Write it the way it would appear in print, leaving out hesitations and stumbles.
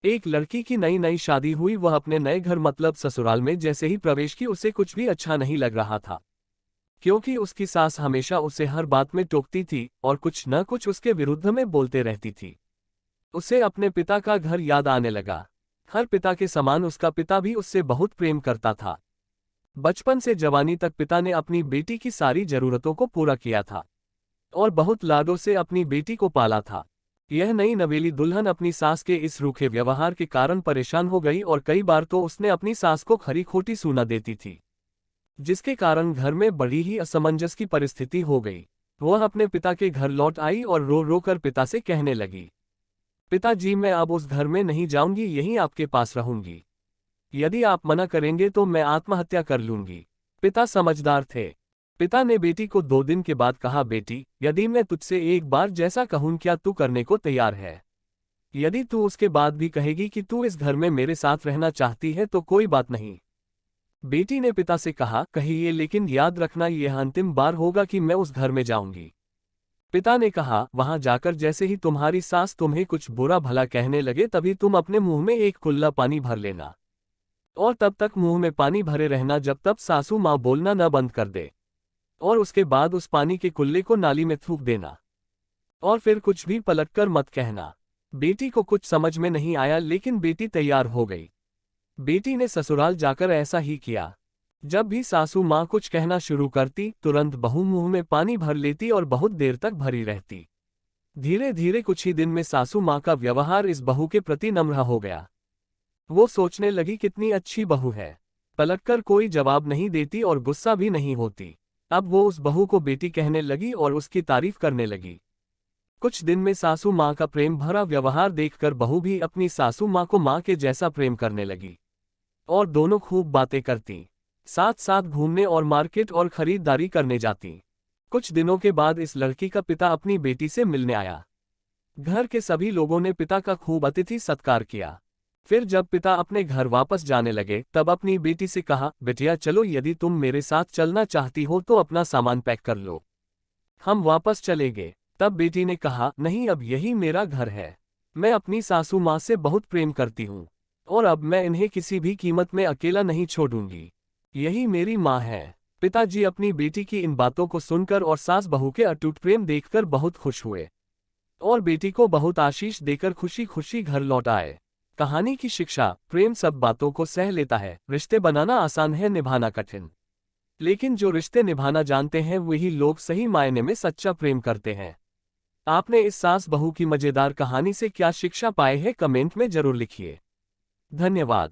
एक लड़की की नई नई शादी हुई, वह अपने नए घर मतलब ससुराल में जैसे ही प्रवेश की उसे कुछ भी अच्छा नहीं लग रहा था, क्योंकि उसकी सास हमेशा उसे हर बात में टोकती थी और कुछ न कुछ उसके विरुद्ध में बोलते रहती थी। उसे अपने पिता का घर याद आने लगा। हर पिता के समान उसका पिता भी उससे बहुत प्रेम करता था। बचपन से जवानी तक पिता ने अपनी बेटी की सारी जरूरतों को पूरा किया था और बहुत लाडों से अपनी बेटी को पाला था। यह नई नवेली दुल्हन अपनी सास के इस रूखे व्यवहार के कारण परेशान हो गई और कई बार तो उसने अपनी सास को खरी खोटी सुना देती थी, जिसके कारण घर में बड़ी ही असमंजस की परिस्थिति हो गई। वह अपने पिता के घर लौट आई और रो रो कर पिता से कहने लगी, पिताजी, मैं अब उस घर में नहीं जाऊंगी, यहीं आपके पास रहूंगी। यदि आप मना करेंगे तो मैं आत्महत्या कर लूंगी। पिता समझदार थे। पिता ने बेटी को 2 दिन के बाद कहा, बेटी, यदि मैं तुझसे एक बार जैसा कहूं क्या तू करने को तैयार है? यदि तू उसके बाद भी कहेगी कि तू इस घर में मेरे साथ रहना चाहती है तो कोई बात नहीं। बेटी ने पिता से कहा, कहिए, लेकिन याद रखना यह अंतिम बार होगा कि मैं उस घर में जाऊंगी। पिता ने कहा, वहां जाकर जैसे ही तुम्हारी सास तुम्हें कुछ बुरा भला कहने लगे तभी तुम अपने मुंह में एक कुल्ला पानी भर लेना और तब तक मुंह में पानी भरे रहना जब तक सासू माँ बोलना न बंद कर दे, और उसके बाद उस पानी के कुल्ले को नाली में थूक देना और फिर कुछ भी पलटकर मत कहना। बेटी को कुछ समझ में नहीं आया, लेकिन बेटी तैयार हो गई। बेटी ने ससुराल जाकर ऐसा ही किया। जब भी सासू माँ कुछ कहना शुरू करती तुरंत बहू मुंह में पानी भर लेती और बहुत देर तक भरी रहती। धीरे धीरे कुछ ही दिन में सासू माँ का व्यवहार इस बहू के प्रति नम्र हो गया। वो सोचने लगी, कितनी अच्छी बहू है, पलटकर कोई जवाब नहीं देती और गुस्सा भी नहीं होती। अब वो उस बहू को बेटी कहने लगी और उसकी तारीफ करने लगी। कुछ दिन में सासू माँ का प्रेम भरा व्यवहार देखकर बहू भी अपनी सासू माँ को माँ के जैसा प्रेम करने लगी और दोनों खूब बातें करती, साथ साथ घूमने और मार्केट और खरीदारी करने जाती। कुछ दिनों के बाद इस लड़की का पिता अपनी बेटी से मिलने आया। घर के सभी लोगों ने पिता का खूब अतिथि सत्कार किया। फिर जब पिता अपने घर वापस जाने लगे तब अपनी बेटी से कहा, बेटिया चलो, यदि तुम मेरे साथ चलना चाहती हो तो अपना सामान पैक कर लो, हम वापस चलेंगे। तब बेटी ने कहा, नहीं, अब यही मेरा घर है। मैं अपनी सासू माँ से बहुत प्रेम करती हूँ और अब मैं इन्हें किसी भी कीमत में अकेला नहीं छोड़ूंगी। यही मेरी माँ है। पिताजी अपनी बेटी की इन बातों को सुनकर और सास बहू के अटूट प्रेम देखकर बहुत खुश हुए और बेटी को बहुत आशीष देकर खुशी खुशी घर लौट आए। कहानी की शिक्षा, प्रेम सब बातों को सह लेता है। रिश्ते बनाना आसान है, निभाना कठिन। लेकिन जो रिश्ते निभाना जानते हैं वही लोग सही मायने में सच्चा प्रेम करते हैं। आपने इस सास बहू की मजेदार कहानी से क्या शिक्षा पाए है, कमेंट में जरूर लिखिए। धन्यवाद।